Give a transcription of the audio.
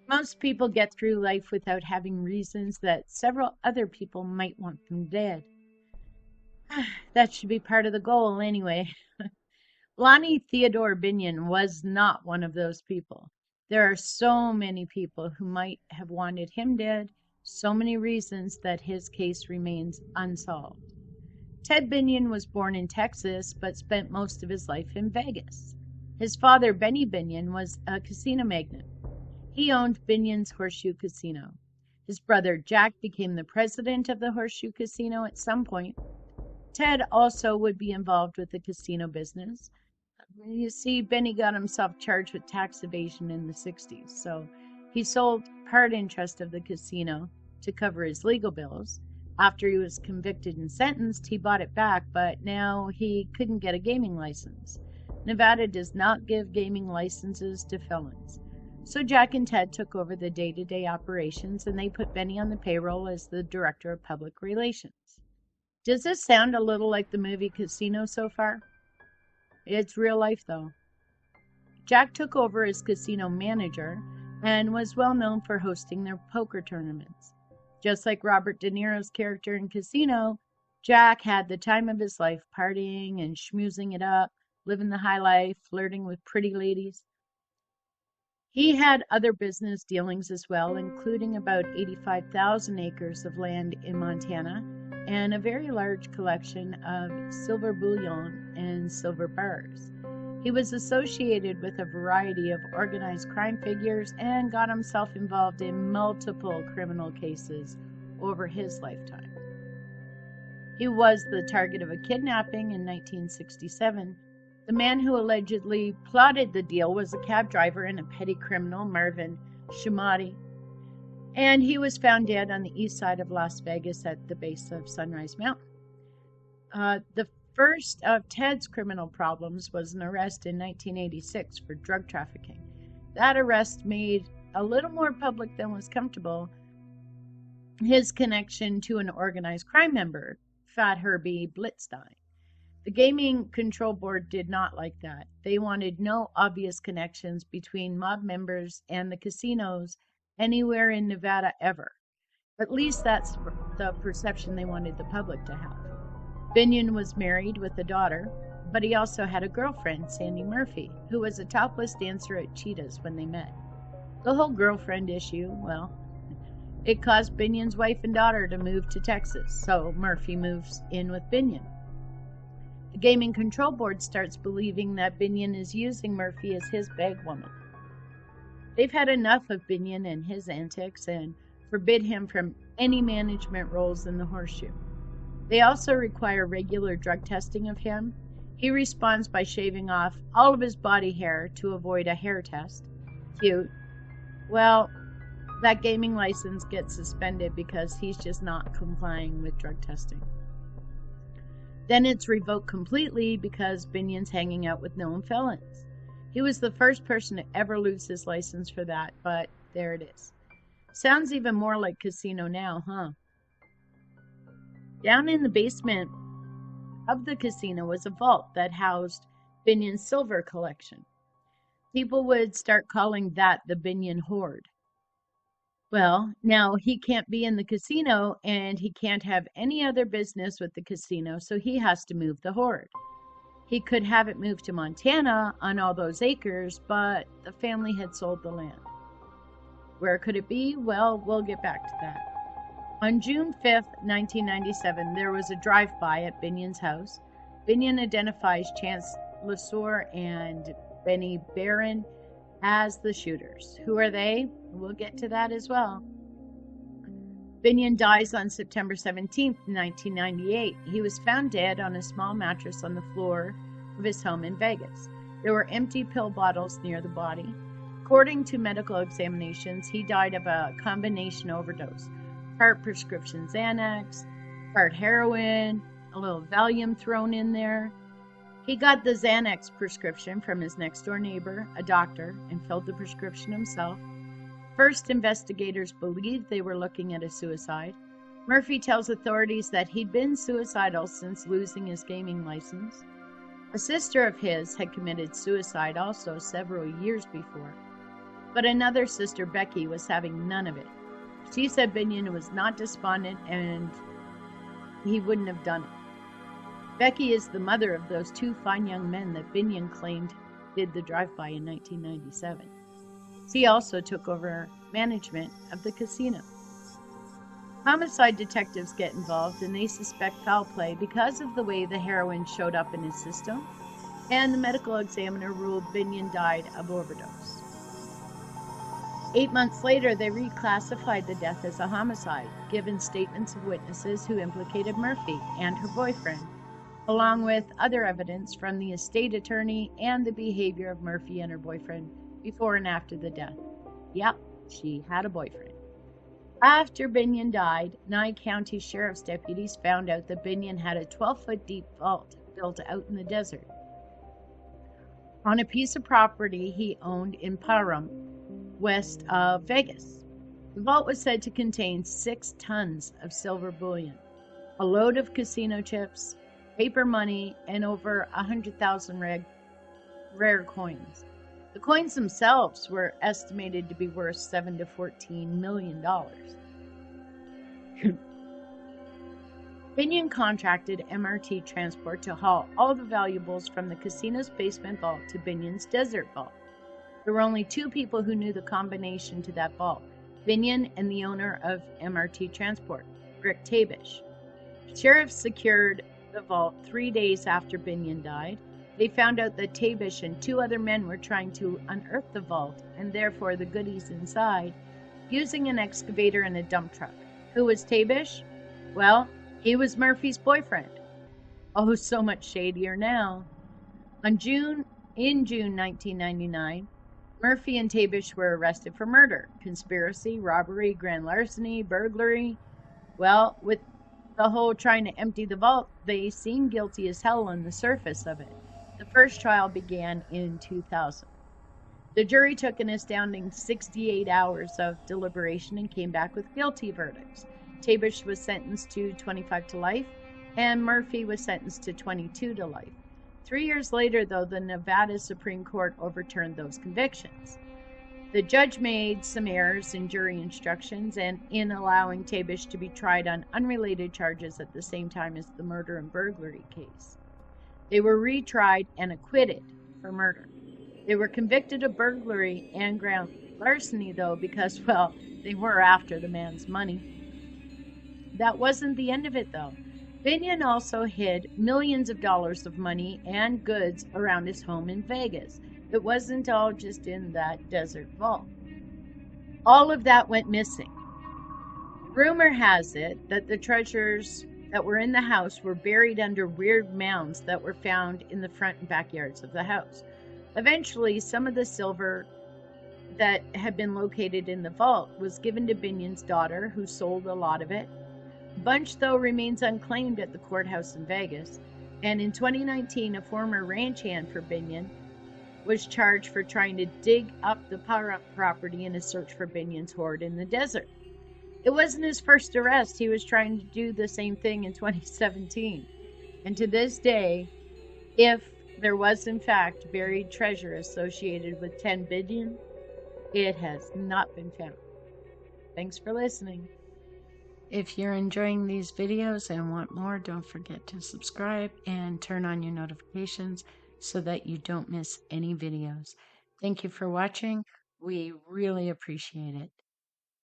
Most people get through life without having reasons that several other people might want them dead. That should be part of the goal, anyway. Lonnie Theodore Binion was not one of those people. There are so many people who might have wanted him dead, so many reasons that his case remains unsolved. Ted Binion was born in Texas but spent most of his life in Vegas. His father, Benny Binion, was a casino magnate. He owned Binion's Horseshoe Casino. His brother Jack became the president of the Horseshoe Casino at some point. Ted also would be involved with the casino business. You see, Benny got himself charged with tax evasion in the 60s, so he sold part interest of the casino to cover his legal bills. After he was convicted and sentenced, he bought it back, but now he couldn't get a gaming license. Nevada does not give gaming licenses to felons. So Jack and Ted took over the day-to-day operations, and they put Benny on the payroll as the director of public relations. Does this sound a little like the movie Casino so far? It's real life, though. Jack took over as casino manager and was well known for hosting their poker tournaments. Just like Robert De Niro's character in Casino, Jack had the time of his life partying and schmoozing it up, living the high life, flirting with pretty ladies. He had other business dealings as well, including about 85,000 acres of land in Montana and a very large collection of silver bullion and silver bars. He was associated with a variety of organized crime figures and got himself involved in multiple criminal cases over his lifetime. He was the target of a kidnapping in 1967. The man who allegedly plotted the deal was a cab driver and a petty criminal, Marvin Shumati, and he was found dead on the east side of Las Vegas at the base of Sunrise Mountain. The first of Ted's criminal problems was an arrest in 1986 for drug trafficking. That arrest made a little more public than was comfortable his connection to an organized crime member, Fat Herbie Blitzstein. The Gaming Control Board did not like that. They wanted no obvious connections between mob members and the casinos anywhere in Nevada ever. At least that's the perception they wanted the public to have. Binion was married with a daughter, but he also had a girlfriend, Sandy Murphy, who was a topless dancer at Cheetah's when they met. The whole girlfriend issue, well, it caused Binion's wife and daughter to move to Texas, so Murphy moves in with Binion. The Gaming Control Board starts believing that Binion is using Murphy as his bag woman. They've had enough of Binion and his antics and forbid him from any management roles in the Horseshoe. They also require regular drug testing of him. He responds by shaving off all of his body hair to avoid a hair test. Cute. Well, that gaming license gets suspended because he's just not complying with drug testing. Then it's revoked completely because Binion's hanging out with known felons. He was the first person to ever lose his license for that, but there it is. Sounds even more like Casino now, huh? Down in the basement of the casino was a vault that housed Binion's silver collection. People would start calling that the Binion Hoard. Well, now he can't be in the casino and he can't have any other business with the casino, so he has to move the hoard. He could have it moved to Montana on all those acres, but the family had sold the land. Where could it be? Well, we'll get back to that. On June 5th, 1997, there was a drive-by at Binion's house. Binion identifies Chance LeSueur and Benny Barron as the shooters. Who are they? We'll get to that as well. Binion dies on September 17, 1998. He was found dead on a small mattress on the floor of his home in Vegas. There were empty pill bottles near the body. According to medical examinations, he died of a combination overdose. Part prescription Xanax, part heroin, a little Valium thrown in there. He got the Xanax prescription from his next-door neighbor, a doctor, and filled the prescription himself. First, investigators believed they were looking at a suicide. Murphy tells authorities that he'd been suicidal since losing his gaming license. A sister of his had committed suicide also several years before. But another sister, Becky, was having none of it. She said Binion was not despondent and he wouldn't have done it. Becky is the mother of those two fine young men that Binion claimed did the drive-by in 1997. She also took over management of the casino. Homicide detectives get involved and they suspect foul play because of the way the heroin showed up in his system, and the medical examiner ruled Binion died of overdose. 8 months later, they reclassified the death as a homicide, given statements of witnesses who implicated Murphy and her boyfriend, along with other evidence from the estate attorney and the behavior of Murphy and her boyfriend before and after the death. Yep, she had a boyfriend. After Binion died, Nye County Sheriff's deputies found out that Binion had a 12-foot deep vault built out in the desert on a piece of property he owned in Parham, west of Vegas. The vault was said to contain 6 tons of silver bullion, a load of casino chips, paper money, and over 100,000 rare coins. The coins themselves were estimated to be worth $7 to $14 million. Binion contracted MRT Transport to haul all the valuables from the casino's basement vault to Binion's desert vault. There were only 2 people who knew the combination to that vault, Binion and the owner of MRT Transport, Rick Tabish. Sheriffs secured the vault 3 days after Binion died. They found out that Tabish and 2 other men were trying to unearth the vault, and therefore the goodies inside, using an excavator and a dump truck. Who was Tabish? Well, he was Murphy's boyfriend. Oh, so much shadier now. In June 1999, Murphy and Tabish were arrested for murder, conspiracy, robbery, grand larceny, burglary. Well, with the whole trying to empty the vault, they seemed guilty as hell on the surface of it. The first trial began in 2000. The jury took an astounding 68 hours of deliberation and came back with guilty verdicts. Tabish was sentenced to 25 to life, and Murphy was sentenced to 22 to life. 3 years later, though, the Nevada Supreme Court overturned those convictions. The judge made some errors in jury instructions and in allowing Tabish to be tried on unrelated charges at the same time as the murder and burglary case. They were retried and acquitted for murder. They were convicted of burglary and grand larceny, though, because, well, they were after the man's money. That wasn't the end of it, though. Binion also hid millions of dollars of money and goods around his home in Vegas. It wasn't all just in that desert vault. All of that went missing. Rumor has it that the treasures that were in the house were buried under weird mounds that were found in the front and backyards of the house. Eventually, some of the silver that had been located in the vault was given to Binion's daughter, who sold a lot of it. The bunch, though, remains unclaimed at the courthouse in Vegas, and in 2019, a former ranch hand for Binion was charged for trying to dig up the property in a search for Binion's hoard in the desert. It wasn't his first arrest. He was trying to do the same thing in 2017. And to this day, if there was in fact buried treasure associated with Ted Binion, it has not been found. Thanks for listening. If you're enjoying these videos and want more, don't forget to subscribe and turn on your notifications so that you don't miss any videos. Thank you for watching. We really appreciate it.